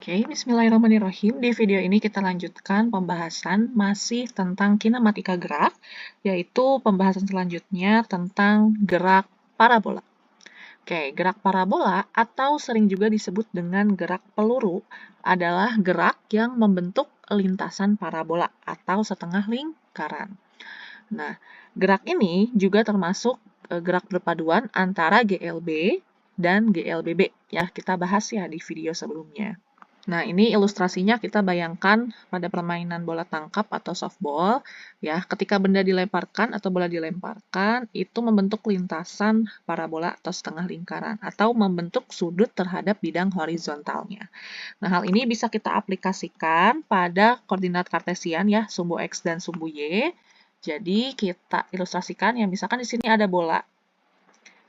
Oke, bismillahirrahmanirrahim. Di video ini kita lanjutkan pembahasan masih tentang kinematika gerak, yaitu pembahasan selanjutnya tentang gerak parabola. Oke, gerak parabola atau sering juga disebut dengan gerak peluru adalah gerak yang membentuk lintasan parabola atau setengah lingkaran. Nah, gerak ini juga termasuk gerak perpaduan antara GLB dan GLBB. Ya, kita bahas ya di video sebelumnya. Nah, ini ilustrasinya kita bayangkan pada permainan bola tangkap atau softball, ya, ketika benda dilemparkan atau bola dilemparkan, itu membentuk lintasan parabola atau setengah lingkaran, atau membentuk sudut terhadap bidang horizontalnya. Nah, hal ini bisa kita aplikasikan pada koordinat kartesian, ya, sumbu X dan sumbu Y. Jadi, kita ilustrasikan, ya, misalkan di sini ada bola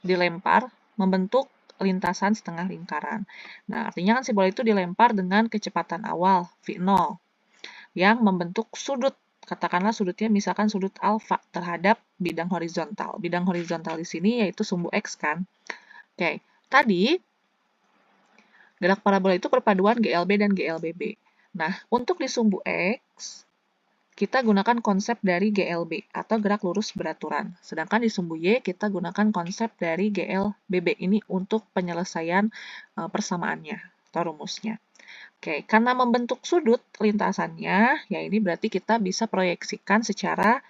dilempar, membentuk lintasan setengah lingkaran. Nah, artinya kan si bola itu dilempar dengan kecepatan awal V0 yang membentuk sudut. Katakanlah sudutnya misalkan sudut alfa terhadap bidang horizontal. Bidang horizontal di sini yaitu sumbu X kan. Oke, tadi gerak parabola itu perpaduan GLB dan GLBB. Nah, untuk di sumbu X, kita gunakan konsep dari GLB atau gerak lurus beraturan. Sedangkan di sumbu Y kita gunakan konsep dari GLBB ini untuk penyelesaian persamaannya atau rumusnya. Oke, karena membentuk sudut lintasannya, ya ini berarti kita bisa proyeksikan secara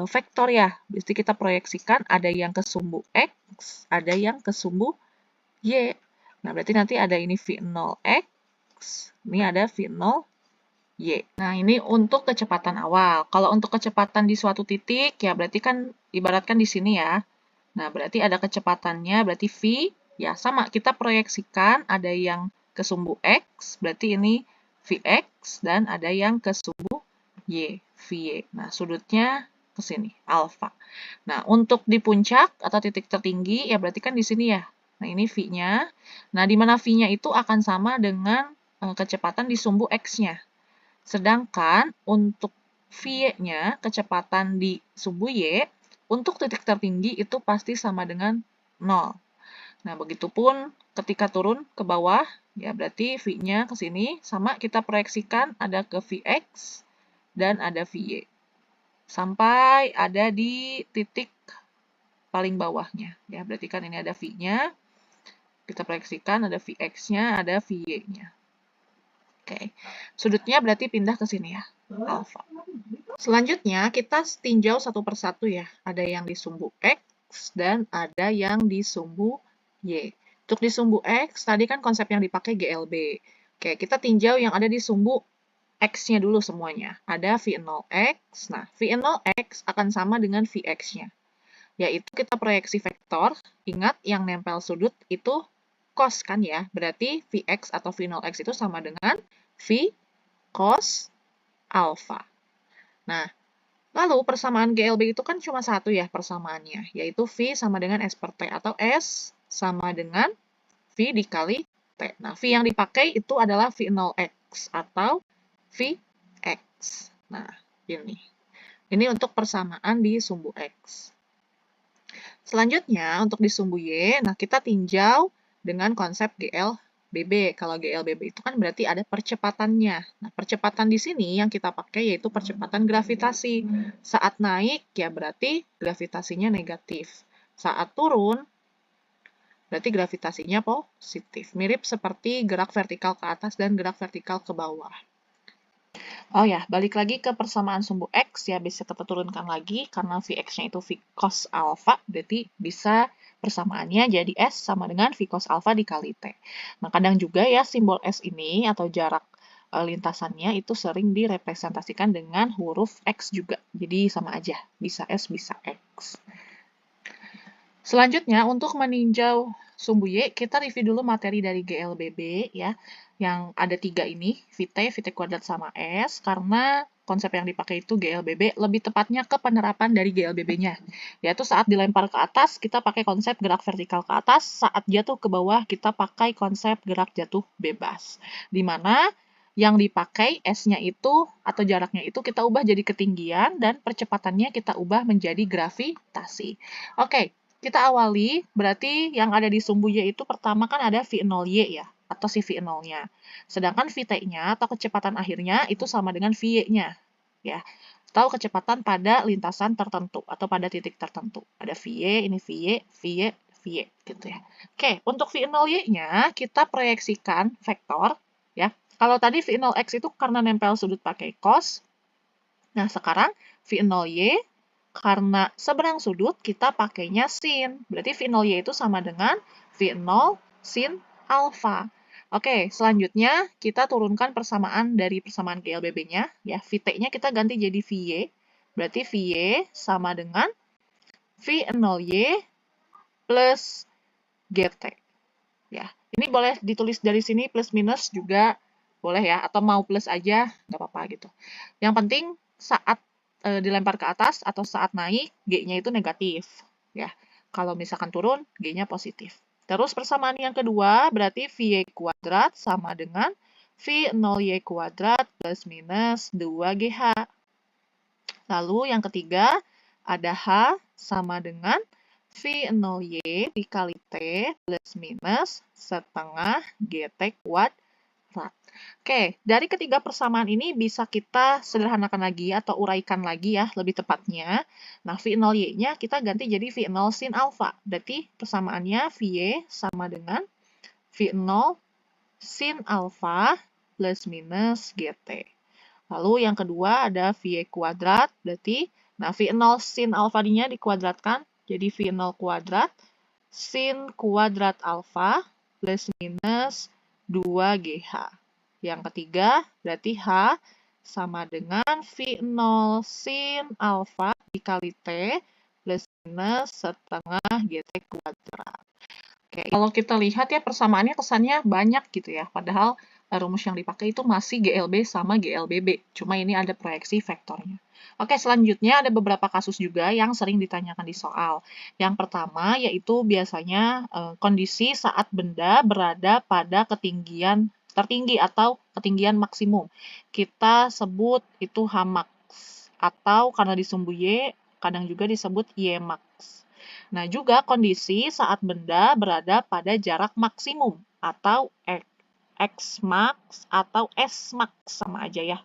vektor ya. Berarti kita proyeksikan ada yang ke sumbu X, ada yang ke sumbu Y. Nah, berarti nanti ada ini V0X, ini ada V0 Y. Nah, ini untuk kecepatan awal. Kalau untuk kecepatan di suatu titik, ya berarti kan ibaratkan di sini ya. Nah, berarti ada kecepatannya, berarti V. Ya, sama. Kita proyeksikan ada yang ke sumbu X, berarti ini Vx, dan ada yang ke sumbu Y, Vy. Nah, sudutnya ke sini, alfa. Nah, untuk di puncak atau titik tertinggi, ya berarti kan di sini ya. Nah, ini V-nya. Nah, di mana V-nya itu akan sama dengan kecepatan di sumbu X-nya. Sedangkan untuk V-nya, kecepatan di sumbu Y, untuk titik tertinggi itu pasti sama dengan 0. Nah, begitupun ketika turun ke bawah, ya berarti V-nya ke sini, sama kita proyeksikan ada ke Vx dan ada Vy. Sampai ada di titik paling bawahnya. Ya, berarti kan ini ada V-nya, kita proyeksikan ada Vx-nya, ada Vy-nya. Oke, sudutnya berarti pindah ke sini ya, alfa. Selanjutnya, kita tinjau satu persatu ya. Ada yang di sumbu X dan ada yang di sumbu Y. Untuk di sumbu X, tadi kan konsep yang dipakai GLB. Oke, kita tinjau yang ada di sumbu X-nya dulu semuanya. Ada V0X. Nah, V0X akan sama dengan Vx-nya. Yaitu kita proyeksi vektor. Ingat, yang nempel sudut itu cos kan ya. Berarti Vx atau V0X itu sama dengan V cos alpha. Nah, lalu persamaan GLB itu kan cuma satu ya persamaannya, yaitu V sama dengan S per T, atau S sama dengan V dikali T. Nah, V yang dipakai itu adalah V0X atau Vx. Nah, ini. Ini untuk persamaan di sumbu X. Selanjutnya, untuk di sumbu Y, nah kita tinjau dengan konsep GLBB. Kalau GLBB itu kan berarti ada percepatannya. Nah, percepatan di sini yang kita pakai yaitu percepatan gravitasi. Saat naik, ya berarti gravitasinya negatif. Saat turun, berarti gravitasinya positif. Mirip seperti gerak vertikal ke atas dan gerak vertikal ke bawah. Oh ya, balik lagi ke persamaan sumbu X ya, bisa kita turunkan lagi karena Vx-nya itu V cos alpha, berarti bisa persamaannya jadi S sama dengan V cos alpha dikali T. Nah, kadang juga ya simbol S ini atau jarak lintasannya itu sering direpresentasikan dengan huruf X juga. Jadi sama aja, bisa S, bisa X. Selanjutnya, untuk meninjau sumbu Y, kita review dulu materi dari GLBB ya, yang ada 3 ini, VT kuadrat sama S, karena konsep yang dipakai itu GLBB, lebih tepatnya ke penerapan dari GLBB-nya. Yaitu saat dilempar ke atas, kita pakai konsep gerak vertikal ke atas, saat jatuh ke bawah, kita pakai konsep gerak jatuh bebas. Di mana yang dipakai S-nya itu, atau jaraknya itu, kita ubah jadi ketinggian, dan percepatannya kita ubah menjadi gravitasi. Oke. Kita awali, berarti yang ada di sumbu Y itu pertama kan ada V0Y ya, atau si V0-nya. Sedangkan Vt-nya atau kecepatan akhirnya itu sama dengan Vy-nya. Ya, atau kecepatan pada lintasan tertentu atau pada titik tertentu. Ada Vy, ini Vy, Vy, Vy gitu ya. Oke, untuk V0Y-nya kita proyeksikan vektor ya. Kalau tadi V0X itu karena nempel sudut pakai cos. Nah, sekarang V0Y karena seberang sudut kita pakainya sin. Berarti V0Y itu sama dengan V0 sin alfa. Oke, selanjutnya kita turunkan persamaan dari persamaan GLBB-nya. Ya, Vt-nya kita ganti jadi Vy. Berarti Vy sama dengan V0Y plus Gt. Ya, ini boleh ditulis dari sini plus minus juga boleh ya, atau mau plus aja, nggak apa-apa gitu. Yang penting saat dilempar ke atas atau saat naik, G-nya itu negatif. Ya, kalau misalkan turun, G-nya positif. Terus persamaan yang kedua, berarti Vy kuadrat sama dengan V0Y kuadrat plus minus 2GH. Lalu yang ketiga, ada H sama dengan V0Y dikali T plus minus setengah GT kuadrat. Oke, dari ketiga persamaan ini bisa kita sederhanakan lagi atau uraikan lagi ya, lebih tepatnya. Nah, V0Y-nya kita ganti jadi V0 sin alfa. Berarti persamaannya Vy sama dengan V0 sin alfa plus minus GT. Lalu yang kedua ada Vy kuadrat, berarti nah V0 sin alfa-nya dikuadratkan, jadi V0 kuadrat sin kuadrat alfa plus minus 2GH. Yang ketiga, berarti H sama dengan V0 sin alfa dikali T plus minus setengah GT kuadrat. Oke, kalau kita lihat ya persamaannya kesannya banyak gitu ya, padahal rumus yang dipakai itu masih GLB sama GLBB, cuma ini ada proyeksi vektornya. Oke, selanjutnya ada beberapa kasus juga yang sering ditanyakan di soal. Yang pertama yaitu biasanya kondisi saat benda berada pada ketinggian tertinggi atau ketinggian maksimum. Kita sebut itu Hmax atau karena disumbu Y, kadang juga disebut Ymax. Nah, juga kondisi saat benda berada pada jarak maksimum atau Xmax atau Smax sama aja ya.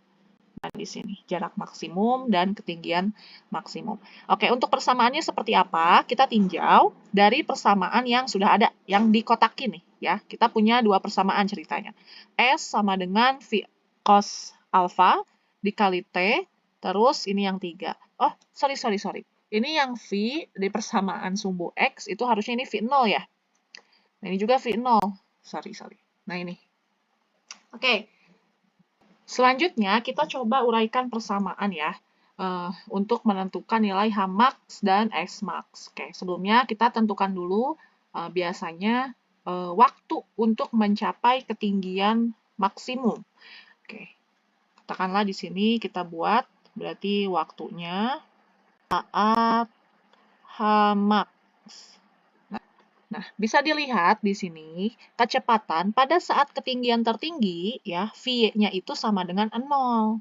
Nah, di sini jarak maksimum dan ketinggian maksimum. Oke, untuk persamaannya seperti apa? Kita tinjau dari persamaan yang sudah ada, yang dikotakin nih ya. Kita punya dua persamaan ceritanya. S sama dengan V cos alpha dikali T, terus ini yang 3. Oh, sorry. Ini yang V di persamaan sumbu X itu harusnya ini V0 ya. Nah, ini juga V0. Sorry. Nah, ini. Oke. Selanjutnya, kita coba uraikan persamaan ya, untuk menentukan nilai Hmax dan Smax. Oke, sebelumnya kita tentukan dulu biasanya waktu untuk mencapai ketinggian maksimum. Oke, katakanlah di sini kita buat, berarti waktunya saat Hmax. Nah, bisa dilihat di sini, kecepatan pada saat ketinggian tertinggi, ya, V-nya itu sama dengan 0.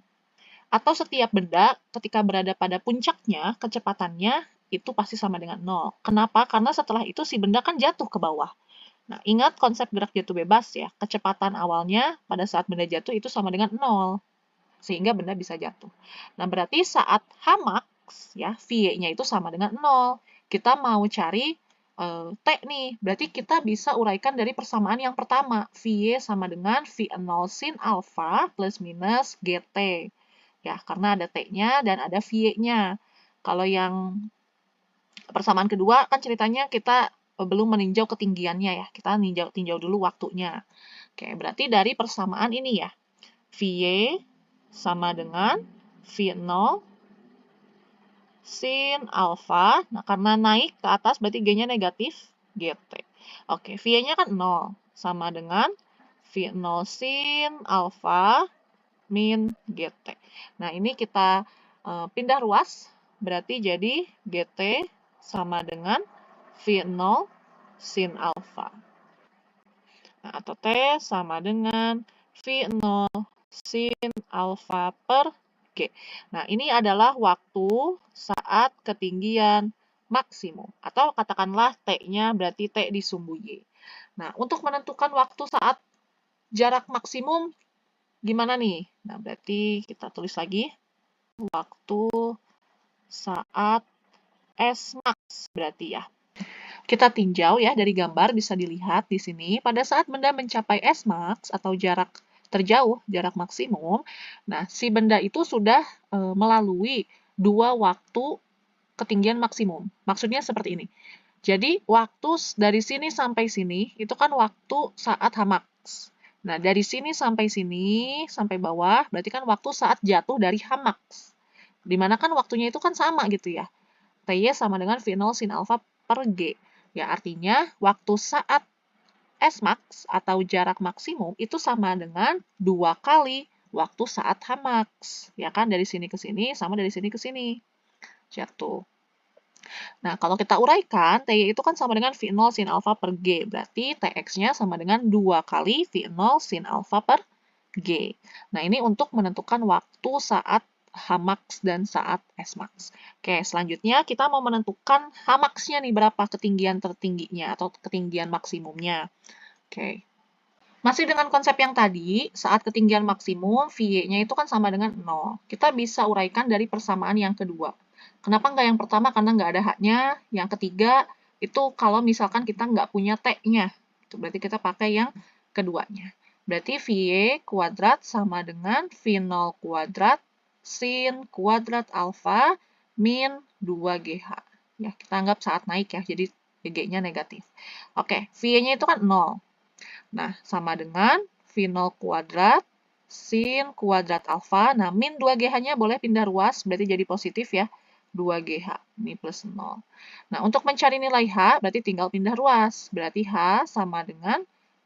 Atau setiap benda ketika berada pada puncaknya, kecepatannya itu pasti sama dengan 0. Kenapa? Karena setelah itu si benda kan jatuh ke bawah. Nah, ingat konsep gerak jatuh bebas ya, kecepatan awalnya pada saat benda jatuh itu sama dengan 0. Sehingga benda bisa jatuh. Nah, berarti saat Hmax, ya, V-nya itu sama dengan 0. Kita mau cari T nih, berarti kita bisa uraikan dari persamaan yang pertama. Vy sama dengan V0 sin alfa plus minus GT. Ya, karena ada T-nya dan ada Vy-nya. Kalau yang persamaan kedua, kan ceritanya kita belum meninjau ketinggiannya ya. Kita tinjau dulu waktunya. Oke, berarti dari persamaan ini ya. Vy sama dengan V0 sin alfa. Nah, karena naik ke atas berarti G-nya negatif, GT. Oke, V-nya kan 0. Sama dengan V0 sin alfa min GT. Nah, ini kita pindah ruas. Berarti jadi GT sama dengan V0 sin alfa. Nah, atau T sama dengan V0 sin alfa per G. Nah, ini adalah waktu saat ketinggian maksimum. Atau katakanlah T-nya berarti T di sumbu Y. Nah, untuk menentukan waktu saat jarak maksimum gimana nih? Nah, berarti kita tulis lagi waktu saat S max berarti ya. Kita tinjau ya dari gambar bisa dilihat di sini pada saat benda mencapai S max atau jarak terjauh, jarak maksimum. Nah, si benda itu sudah melalui dua waktu ketinggian maksimum. Maksudnya seperti ini. Jadi, waktu dari sini sampai sini, itu kan waktu saat Hmax. Nah, dari sini, sampai bawah, berarti kan waktu saat jatuh dari Hmax. Dimana kan waktunya itu kan sama gitu ya. Ty sama dengan V0 sin alpha per G. Ya, artinya waktu saat Smax atau jarak maksimum itu sama dengan 2 kali waktu saat Hmax. Ya kan, dari sini ke sini sama dari sini ke sini. Jatuh. Nah, kalau kita uraikan, Ty itu kan sama dengan V0 sin alpha per G. Berarti Tx-nya sama dengan 2 kali V0 sin alpha per G. Nah, ini untuk menentukan waktu saat Hmax dan saat Smax. Oke, selanjutnya kita mau menentukan Hmax-nya nih, berapa ketinggian tertingginya atau ketinggian maksimumnya. Oke. Masih dengan konsep yang tadi, saat ketinggian maksimum, VY-nya itu kan sama dengan 0. Kita bisa uraikan dari persamaan yang kedua. Kenapa nggak yang pertama? Karena nggak ada H-nya. Yang ketiga, itu kalau misalkan kita nggak punya T-nya. Itu berarti kita pakai yang keduanya. Berarti VY kuadrat sama dengan V0 kuadrat sin kuadrat alfa min 2GH. Ya, kita anggap saat naik ya, jadi G-nya negatif. Oke, VY-nya itu kan 0. Nah, sama dengan V0 kuadrat sin kuadrat alfa. Nah, min 2GH-nya boleh pindah ruas, berarti jadi positif ya. 2GH, ini plus 0. Nah, untuk mencari nilai H, berarti tinggal pindah ruas. Berarti H sama dengan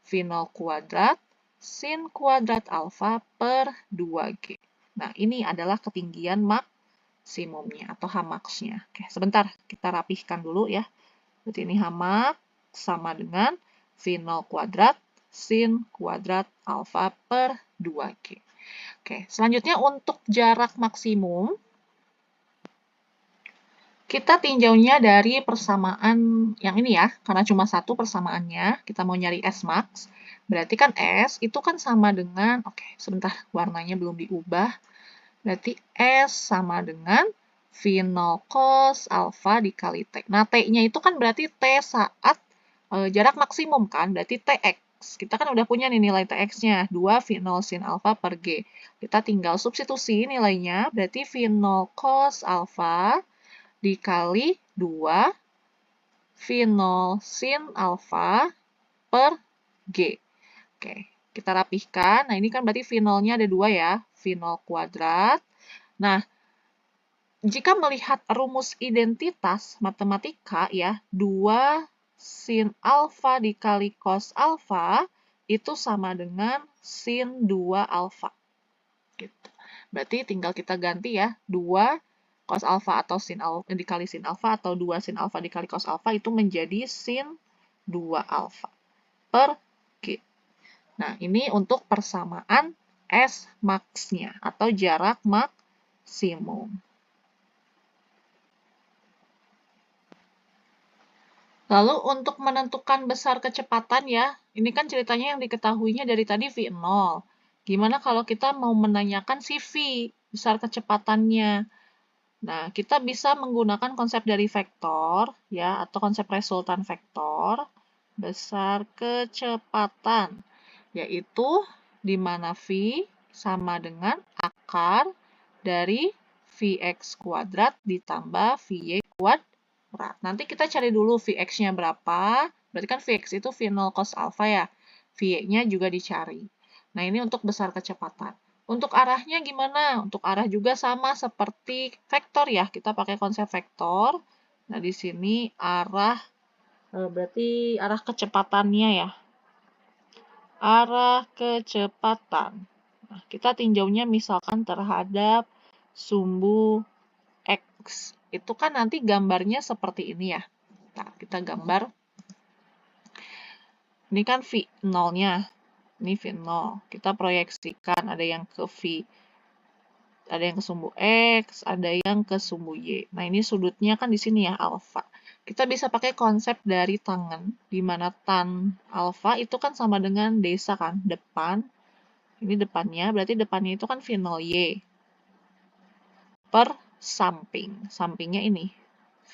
V0 kuadrat sin kuadrat alfa per 2G. Nah, ini adalah ketinggian maksimumnya atau Hmax-nya. Oke, sebentar, kita rapihkan dulu ya. Berarti ini Hmax sama dengan V0 kuadrat sin kuadrat alfa per 2G. Oke, selanjutnya untuk jarak maksimum, kita tinjaunya dari persamaan yang ini ya, karena cuma satu persamaannya, kita mau nyari S max, berarti kan S itu kan sama dengan, oke sebentar, warnanya belum diubah, berarti S sama dengan V0 cos alfa dikali T. Nah, T-nya itu kan berarti T saat jarak maksimum kan, berarti Tx. Kita kan udah punya nih nilai Tx-nya, 2 V0 sin alfa per G. Kita tinggal substitusi nilainya, berarti V0 cos alfa dikali 2 V0 sin alfa per G. Oke, kita rapihkan. Nah, ini kan berarti V0-nya ada 2 ya, V0 kuadrat. Nah, jika melihat rumus identitas matematika ya, 2 sin alfa dikali cos alfa itu sama dengan sin 2 alfa. Gitu. Berarti tinggal kita ganti ya, 2 cos alfa atau sin alfa dikali sin alfa atau 2 sin alfa dikali cos alfa itu menjadi sin 2 alfa per G. Nah, ini untuk persamaan S max-nya atau jarak maksimum. Lalu untuk menentukan besar kecepatan ya, ini kan ceritanya yang diketahuinya dari tadi V0. Gimana kalau kita mau menanyakan si V, besar kecepatannya? Nah, kita bisa menggunakan konsep dari vektor, ya, atau konsep resultan vektor, besar kecepatan, yaitu di mana V sama dengan akar dari Vx kuadrat ditambah Vy kuadrat. Nanti kita cari dulu Vx-nya berapa. Berarti kan Vx itu V0 cos alpha ya. Vy-nya juga dicari. Nah, ini untuk besar kecepatan. Untuk arahnya gimana? Untuk arah juga sama seperti vektor ya. Kita pakai konsep vektor. Nah, di sini arah, berarti arah kecepatannya ya. Arah kecepatan. Nah, kita tinjaunya misalkan terhadap sumbu X. Itu kan nanti gambarnya seperti ini ya. Nah, kita gambar. Ini kan V0-nya. Ini V0. Kita proyeksikan ada yang ke V. Ada yang ke sumbu X, ada yang ke sumbu Y. Nah, ini sudutnya kan di sini ya, alfa. kita bisa pakai konsep dari tangan, di mana tan alfa itu kan sama dengan desa kan, depan. Ini depannya, berarti depannya itu kan V0 Y per samping. Sampingnya ini,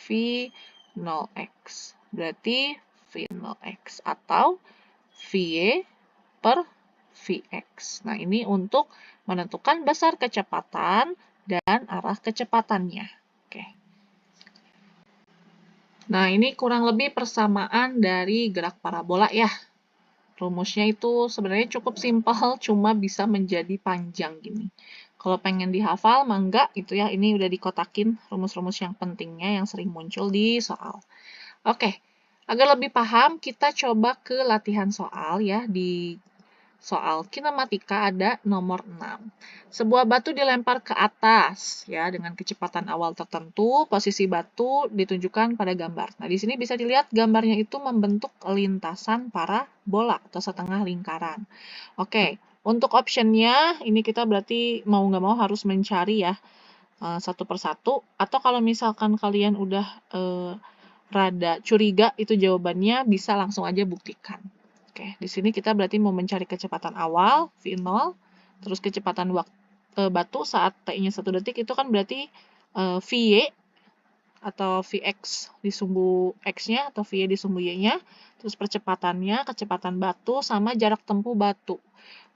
V0X. Berarti V0X atau VY per Vx. Nah, ini untuk menentukan besar kecepatan dan arah kecepatannya. Oke. Nah, ini kurang lebih persamaan dari gerak parabola ya. Rumusnya itu sebenarnya cukup simpel, cuma bisa menjadi panjang gini. Kalau pengen dihafal, mah enggak gitu ya. Ini udah dikotakin rumus-rumus yang pentingnya yang sering muncul di soal. Oke, agar lebih paham, kita coba ke latihan soal ya. Di soal kinematika ada nomor 6. Sebuah batu dilempar ke atas ya dengan kecepatan awal tertentu, posisi batu ditunjukkan pada gambar. Nah, di sini bisa dilihat gambarnya itu membentuk lintasan parabola atau setengah lingkaran. Oke, untuk optionnya ini kita berarti mau nggak mau harus mencari ya satu persatu. Atau kalau misalkan kalian udah rada curiga itu jawabannya, bisa langsung aja buktikan. Oke, di sini kita berarti mau mencari kecepatan awal, V0, terus kecepatan batu saat T-nya 1 detik, itu kan berarti VY atau Vx di sumbu X-nya atau VY di sumbu Y-nya, terus percepatannya, kecepatan batu, sama jarak tempuh batu.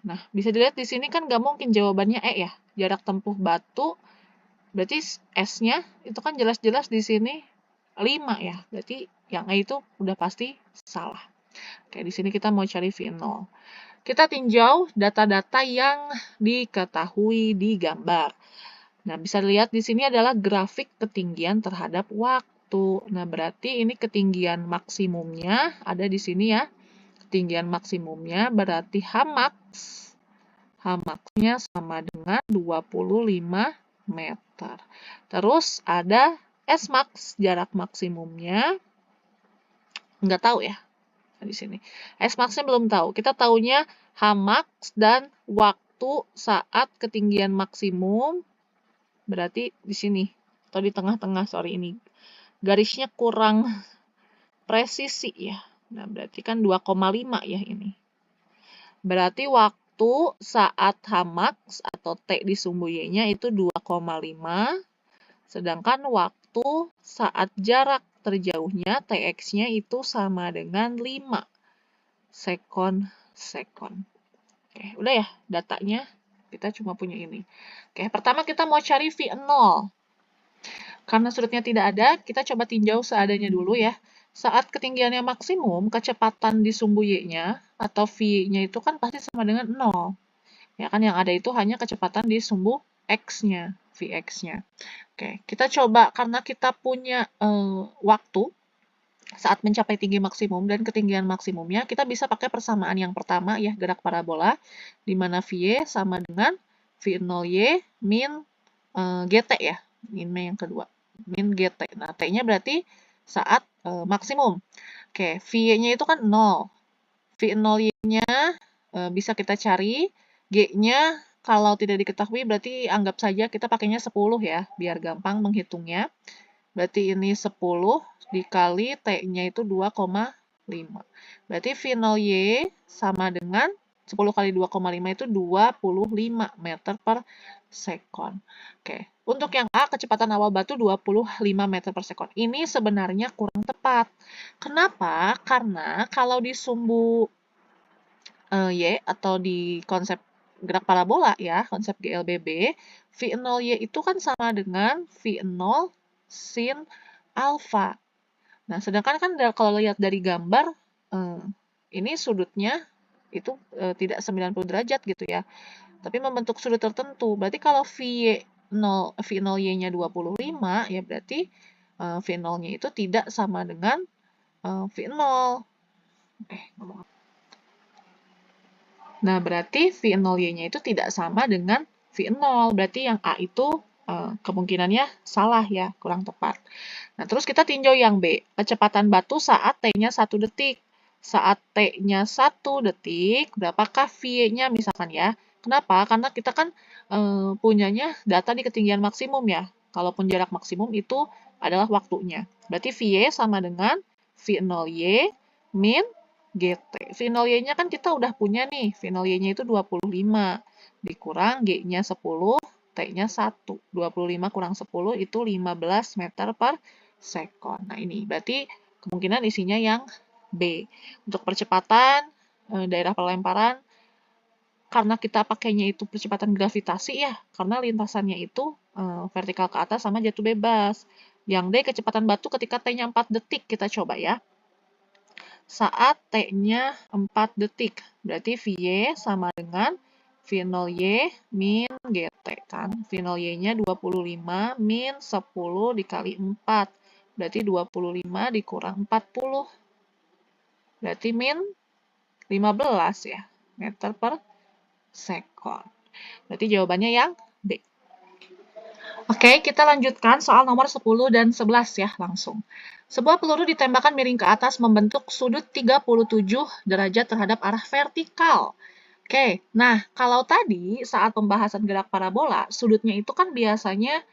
Nah, bisa dilihat di sini kan nggak mungkin jawabannya E ya, jarak tempuh batu, berarti S-nya itu kan jelas-jelas di sini 5 ya, berarti yang E itu udah pasti salah. Oke, di sini kita mau cari V0. Kita tinjau data-data yang diketahui di gambar. Nah, bisa lihat di sini adalah grafik ketinggian terhadap waktu. Nah, berarti ini ketinggian maksimumnya ada di sini ya. Ketinggian maksimumnya berarti Hmax. Hmax-nya sama dengan 25 meter. Terus ada Smax, jarak maksimumnya. Nggak tahu ya di sini. Smax-nya belum tahu. Kita taunya Hmax dan waktu saat ketinggian maksimum. Berarti di sini. Atau di tengah-tengah, sorry ini. Garisnya kurang presisi ya. Nah, berarti kan 2,5 ya ini. Berarti waktu saat Hmax atau T di sumbu Y-nya itu 2,5. Sedangkan waktu saat jarak terjauhnya Tx-nya itu sama dengan 5 sekon. Oke, udah ya datanya. Kita cuma punya ini. Oke, pertama kita mau cari V0. Karena sudutnya tidak ada, kita coba tinjau seadanya dulu ya. Saat ketinggiannya maksimum, kecepatan di sumbu Y-nya atau V-nya itu kan pasti sama dengan 0. Ya kan, yang ada itu hanya kecepatan di sumbu X-nya, Vx-nya. Oke, kita coba karena kita punya waktu saat mencapai tinggi maksimum dan ketinggian maksimumnya, kita bisa pakai persamaan yang pertama ya, gerak parabola, di mana VY sama dengan V0Y min GT ya, min yang kedua, min GT. Nah, T-nya berarti saat maksimum. Oke, VY-nya itu kan 0. V0Y-nya bisa kita cari, G-nya kalau tidak diketahui berarti anggap saja kita pakainya 10 ya, biar gampang menghitungnya. Berarti ini 10 dikali T-nya itu 2,5. Berarti V0Y sama dengan 10 kali 2,5 itu 25 meter per sekon. Oke, untuk yang A, kecepatan awal batu 25 meter per sekon. Ini sebenarnya kurang tepat. Kenapa? Karena kalau di sumbu Y atau di konsep gerak parabola ya, konsep GLBB, V0Y itu kan sama dengan V0 sin alfa. Nah, sedangkan kan kalau lihat dari gambar, ini sudutnya itu tidak 90 derajat gitu ya. Tapi membentuk sudut tertentu. Berarti kalau V0Y-nya 25, ya berarti V0-nya itu tidak sama dengan V0. Nah, berarti V0Y-nya itu tidak sama dengan V0. Berarti yang A itu kemungkinannya salah ya, kurang tepat. Nah, terus kita tinjau yang B. Kecepatan batu saat T-nya 1 detik. Saat T-nya 1 detik, berapakah V-nya misalkan ya? Kenapa? Karena kita kan punyanya data di ketinggian maksimum ya. Kalaupun jarak maksimum itu adalah waktunya. Berarti VY sama dengan V0Y min GT. V0Y-nya kan kita udah punya nih. V0Y-nya itu 25. Dikurang G-nya 10, T-nya 1. 25 kurang 10 itu 15 meter per sekon. Nah, ini berarti kemungkinan isinya yang B. Untuk percepatan, daerah pelemparan, karena kita pakainya itu percepatan gravitasi ya, karena lintasannya itu vertikal ke atas sama jatuh bebas. Yang D, kecepatan batu ketika T-nya 4 detik. Kita coba ya. Saat T-nya 4 detik, berarti VY sama dengan V0Y min GT kan. V0Y-nya 25 min 10 dikali 4. Berarti 25 dikurang 40. Berarti min 15 ya, meter per sekon. Berarti jawabannya yang B. Oke, kita lanjutkan soal nomor 10 dan 11 ya, langsung. Sebuah peluru ditembakkan miring ke atas membentuk sudut 37 derajat terhadap arah vertikal. Oke, nah kalau tadi saat pembahasan gerak parabola, sudutnya itu kan biasanya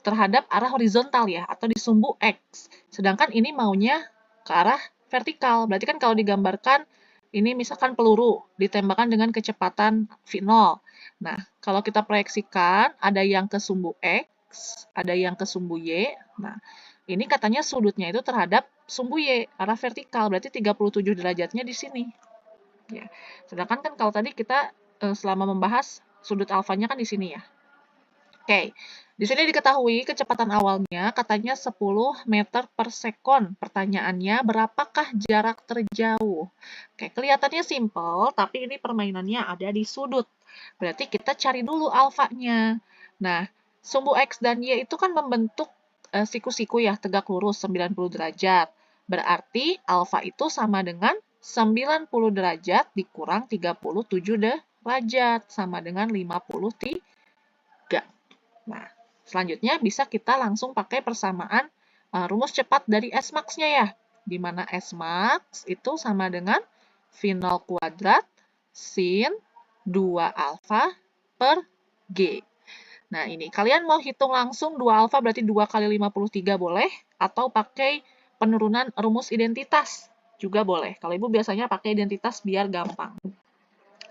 terhadap arah horizontal ya, atau di sumbu X. Sedangkan ini maunya ke arah vertikal. Berarti kan kalau digambarkan, ini misalkan peluru ditembakkan dengan kecepatan V0. Nah, kalau kita proyeksikan, ada yang ke sumbu X, ada yang ke sumbu Y. Nah, ini katanya sudutnya itu terhadap sumbu Y, arah vertikal. Berarti 37 derajatnya di sini. Ya. Sedangkan kan kalau tadi kita selama membahas sudut alfanya kan di sini ya. Oke, di sini diketahui kecepatan awalnya katanya 10 meter per sekon. Pertanyaannya, berapakah jarak terjauh? Oke, kelihatannya simple, tapi ini permainannya ada di sudut. Berarti kita cari dulu alfanya. Nah, sumbu X dan Y itu kan membentuk siku-siku ya, tegak lurus 90 derajat. Berarti alfa itu sama dengan 90 derajat dikurang 37 derajat, sama dengan 53. Nah, selanjutnya bisa kita langsung pakai persamaan rumus cepat dari S-max-nya ya. Di mana S-max itu sama dengan V0 kuadrat sin 2 alfa per G. Nah, ini kalian mau hitung langsung 2 alfa berarti 2 kali 53 boleh, atau pakai penurunan rumus identitas juga boleh. Kalau Ibu biasanya pakai identitas biar gampang.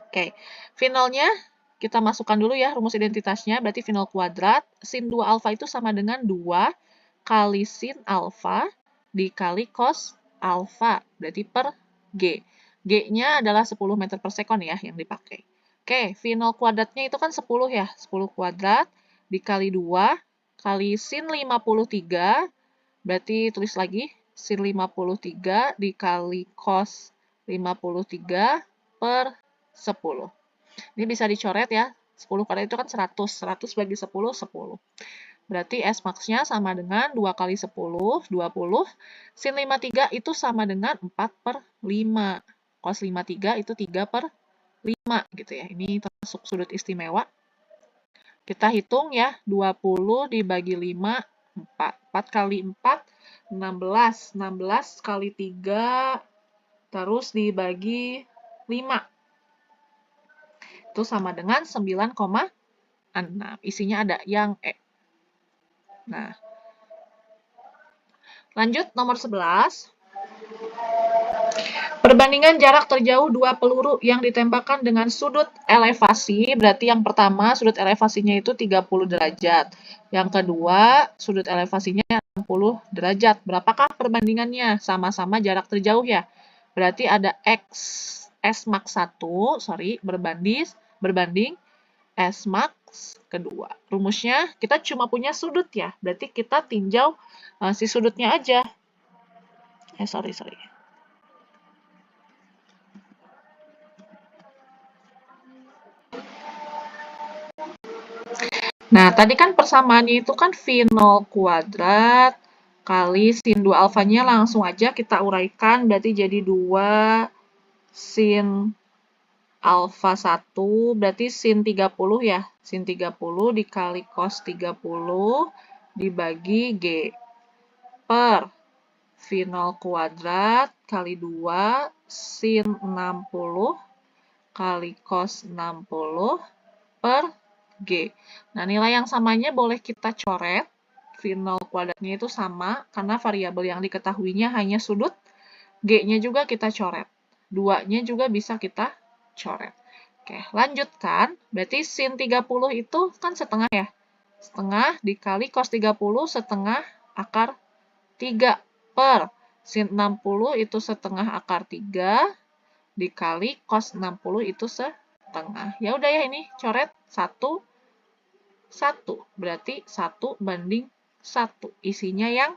Oke, V0-nya kita masukkan dulu ya rumus identitasnya, berarti V0 kuadrat, sin 2 alfa itu sama dengan 2 kali sin alfa dikali cos alfa, berarti per G. G-nya adalah 10 meter per sekon ya yang dipakai. Oke, V0 kuadratnya itu kan 10 ya, 10 kuadrat dikali 2 kali sin 53, berarti tulis lagi, sin 53 dikali cos 53 per 10. Ini bisa dicoret ya. 10 kuadrat itu kan 100. 100 bagi 10, 10. Berarti S max-nya sama dengan 2 kali 10, 20. Sin 53 itu sama dengan 4 per 5. Cos 53 itu 3 per 5 gitu ya. Ini termasuk sudut istimewa. Kita hitung ya. 20 dibagi 5, 4. 4 kali 4, 16. 16 kali 3, terus dibagi 5. Itu sama dengan 9,6. Isinya ada yang E. Nah, lanjut nomor 11. Perbandingan jarak terjauh dua peluru yang ditembakkan dengan sudut elevasi, berarti yang pertama sudut elevasinya itu 30 derajat. Yang kedua, sudut elevasinya 60 derajat. Berapakah perbandingannya? Sama-sama jarak terjauh ya. Berarti ada X S max 1, berbanding S max kedua. Rumusnya kita cuma punya sudut ya, berarti kita tinjau si sudutnya aja. Sorry. Nah, tadi kan persamaannya itu kan V0 kuadrat kali sin 2 alfanya langsung aja kita uraikan, berarti jadi 2 sin alfa 1, berarti sin 30 ya. Sin 30 dikali cos 30 dibagi G per V0 kuadrat kali 2 sin 60 kali cos 60 per G. Nah, nilai yang samanya boleh kita coret. V0 kuadratnya itu sama, karena variabel yang diketahuinya hanya sudut. G-nya juga kita coret. 2-nya juga bisa kita coret. Oke, lanjutkan. Berarti sin 30 itu kan setengah ya. Setengah dikali cos 30 setengah akar 3 per sin 60 itu setengah akar 3 dikali cos 60 itu setengah. Ya udah ya, ini coret 1, 1. Berarti 1 banding 1. Isinya yang